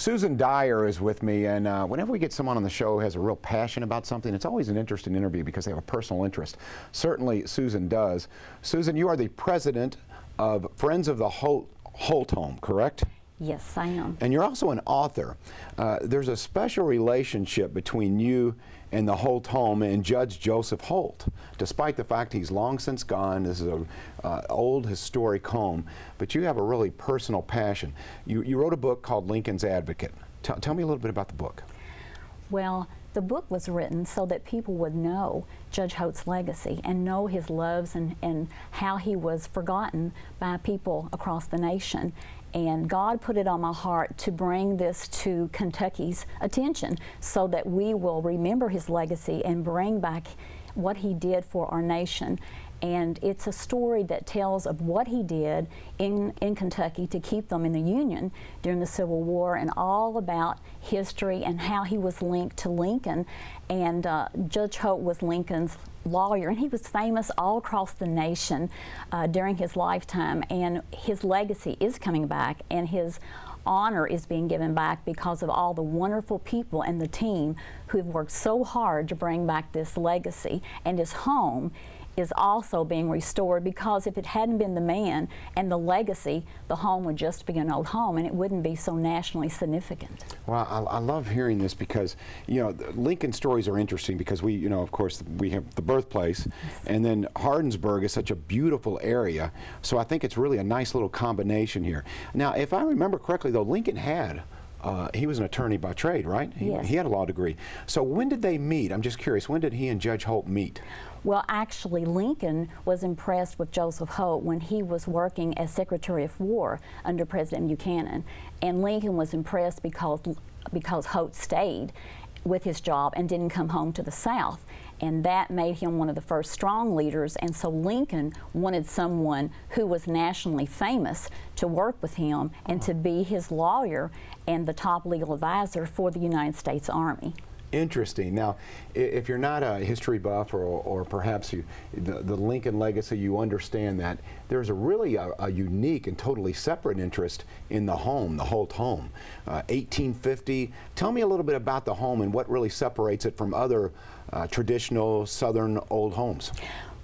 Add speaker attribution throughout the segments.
Speaker 1: Susan Dyer is with me, and whenever we get someone on the show who has a real passion about something, it's always an interesting interview because they have a personal interest. Certainly Susan does. Susan, you are the president of Friends of the Holt Home, correct?
Speaker 2: Yes, I am.
Speaker 1: And you're also an author. There's a special relationship between you and the Holt Home and Judge Joseph Holt, despite the fact he's long since gone. This is an old historic home, but you have a really personal passion. You wrote a book called Lincoln's Advocate. Tell me a little bit about the book.
Speaker 2: Well, the book was written so that people would know Judge Holt's legacy and know his loves and how he was forgotten by people across the nation. And God put it on my heart to bring this to Kentucky's attention so that we will remember his legacy and bring back what he did for our nation. And it's a story that tells of what he did in Kentucky to keep them in the Union during the Civil War, and all about history and how he was linked to Lincoln. And Judge Holt was Lincoln's lawyer, and he was famous all across the nation during his lifetime, and his legacy is coming back, and his honor is being given back because of all the wonderful people and the team who've worked so hard to bring back this legacy. And his home is also being restored, because if it hadn't been the man and the legacy, the home would just be an old home and it wouldn't be so nationally significant.
Speaker 1: Well, I love hearing this because, you know, Lincoln stories are interesting because we, you know, of course, we have the birthplace, and then Hardinsburg is such a beautiful area, so I think it's really a nice little combination here. Now, if I remember correctly, though, Lincoln had he was an attorney by trade, right?
Speaker 2: Yes.
Speaker 1: He had a law degree. So when did they meet? I'm just curious, when did he and Judge Holt meet?
Speaker 2: Well, actually, Lincoln was impressed with Joseph Holt when he was working as Secretary of War under President Buchanan. And Lincoln was impressed because Holt stayed with his job and didn't come home to the South. And that made him one of the first strong leaders. And so Lincoln wanted someone who was nationally famous to work with him and to be his lawyer and the top legal advisor for the United States Army.
Speaker 1: Interesting. Now, if you're not a history buff, or perhaps the Lincoln legacy, you understand that there's really a unique and totally separate interest in the home, the Holt home. 1850. Tell me a little bit about the home and what really separates it from other traditional Southern old homes.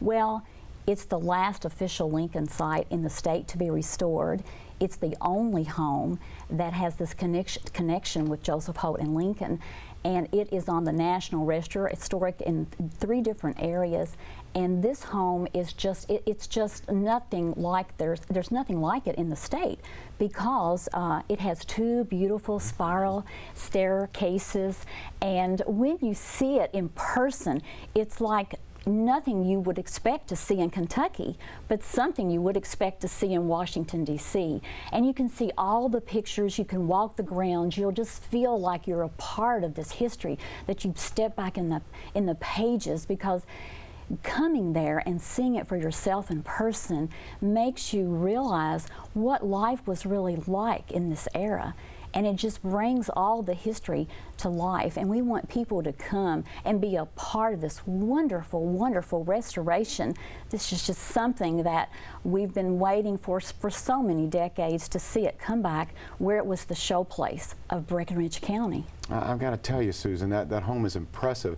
Speaker 2: Well, it's the last official Lincoln site in the state to be restored. It's the only home that has this connection with Joseph Holt and Lincoln, and it is on the National Register, historic in 3 different areas. And this home is just, it's just nothing like, there's nothing like it in the state, because it has 2 beautiful spiral staircases, and when you see it in person, it's like nothing you would expect to see in Kentucky, but something you would expect to see in Washington, D.C. And you can see all the pictures, you can walk the grounds, you'll just feel like you're a part of this history, that you've stepped back in the pages, because coming there and seeing it for yourself in person makes you realize what life was really like in this era. And it just brings all the history to life. And we want people to come and be a part of this wonderful, wonderful restoration. This is just something that we've been waiting for so many decades, to see it come back where it was the showplace of Breckinridge County.
Speaker 1: I've got to tell you, Susan, that home is impressive.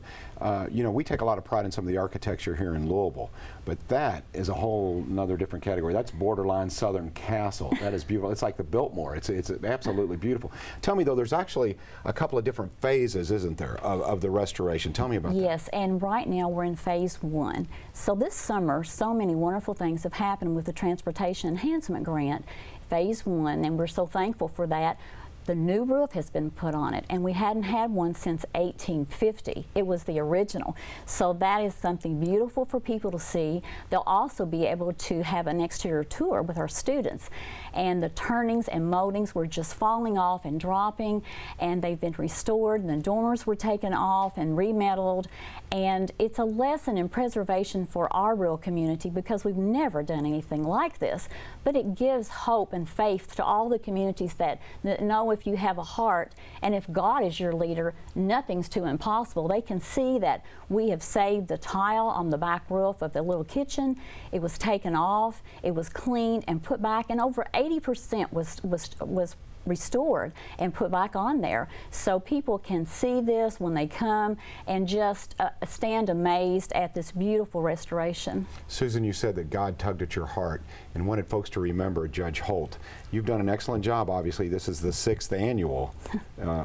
Speaker 1: You know, we take a lot of pride in some of the architecture here in Louisville, but that is a whole another different category. That's borderline Southern castle. That is beautiful. It's like the Biltmore. It's absolutely beautiful. Tell me, though, there's actually a couple of different phases, isn't there, of the restoration? Tell me about that.
Speaker 2: Yes, and right now we're in phase 1. So this summer, so many wonderful things have happened with the Transportation Enhancement Grant, phase 1, and we're so thankful for that. The new roof has been put on it, and we hadn't had one since 1850. It was the original. So that is something beautiful for people to see. They'll also be able to have an exterior tour with our students. And the turnings and moldings were just falling off and dropping, and they've been restored, and the dormers were taken off and remetaled. And it's a lesson in preservation for our rural community, because we've never done anything like this. But it gives hope and faith to all the communities that know, if you have a heart and if God is your leader, nothing's too impossible. They can see that we have saved the tile on the back roof of the little kitchen. It was taken off, it was cleaned and put back, and over 80% was restored and put back on there, so people can see this when they come and just stand amazed at this beautiful restoration.
Speaker 1: Susan, you said that God tugged at your heart and wanted folks to remember Judge Holt. You've done an excellent job. Obviously, this is the 6th annual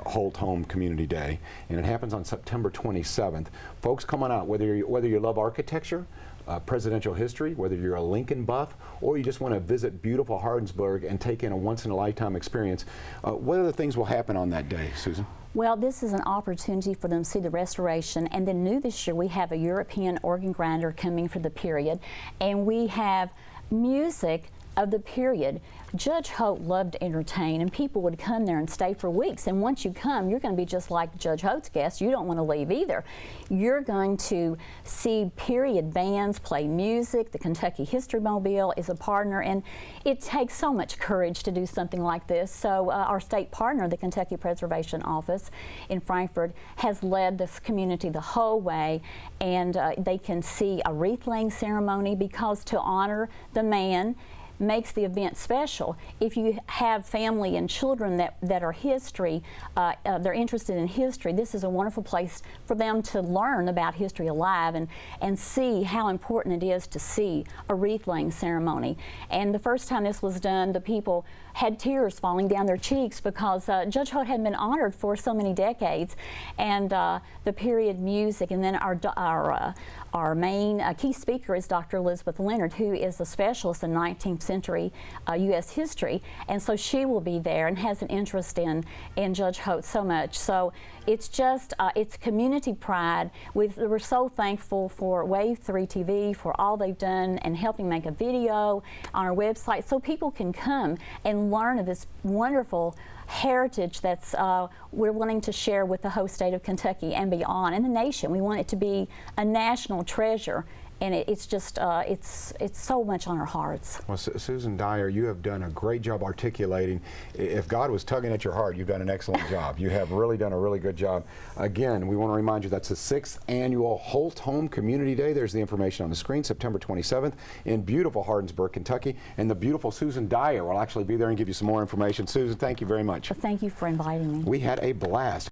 Speaker 1: Holt Home Community Day, and it happens on September 27th. Folks, come on out, whether you love architecture, presidential history, whether you're a Lincoln buff, or you just want to visit beautiful Hardinsburg and take in a once-in-a-lifetime experience. What other things will happen on that day, Susan?
Speaker 2: Well, this is an opportunity for them to see the restoration, and then new this year we have a European organ grinder coming for the period, and we have music of the period. Judge Holt loved to entertain, and people would come there and stay for weeks. And once you come, you're going to be just like Judge Holt's guests. You don't want to leave either. You're going to see period bands play music. The Kentucky History Mobile is a partner, and it takes so much courage to do something like this. So our state partner, the Kentucky Preservation Office in Frankfort, has led this community the whole way, and they can see a wreath-laying ceremony, because to honor the man makes the event special. If you have family and children that are they're interested in history, this is a wonderful place for them to learn about history alive and see how important it is to see a wreath-laying ceremony. And the first time this was done, the people had tears falling down their cheeks, because Judge Holt had been honored for so many decades, and the period music, and then our main key speaker is Dr. Elizabeth Leonard, who is a specialist in 19th century U.S. history, and so she will be there and has an interest in Judge Holt so much. So it's just, it's community pride. We're so thankful for WAVE3 TV for all they've done and helping make a video on our website so people can come and learn of this wonderful heritage that's we're wanting to share with the host state of Kentucky and beyond, and the nation. We want it to be a national treasure, and it's just it's so much on our hearts.
Speaker 1: Well, Susan Dyer, you have done a great job articulating. If God was tugging at your heart, you've done an excellent job. You have really done a really good job. Again, we want to remind you that's the 6th annual Holt Home Community Day. There's the information on the screen, September 27th in beautiful Hardinsburg, Kentucky, and the beautiful Susan Dyer will actually be there and give you some more information. Susan, thank you very much.
Speaker 2: Well, thank you for inviting me.
Speaker 1: We had a blast.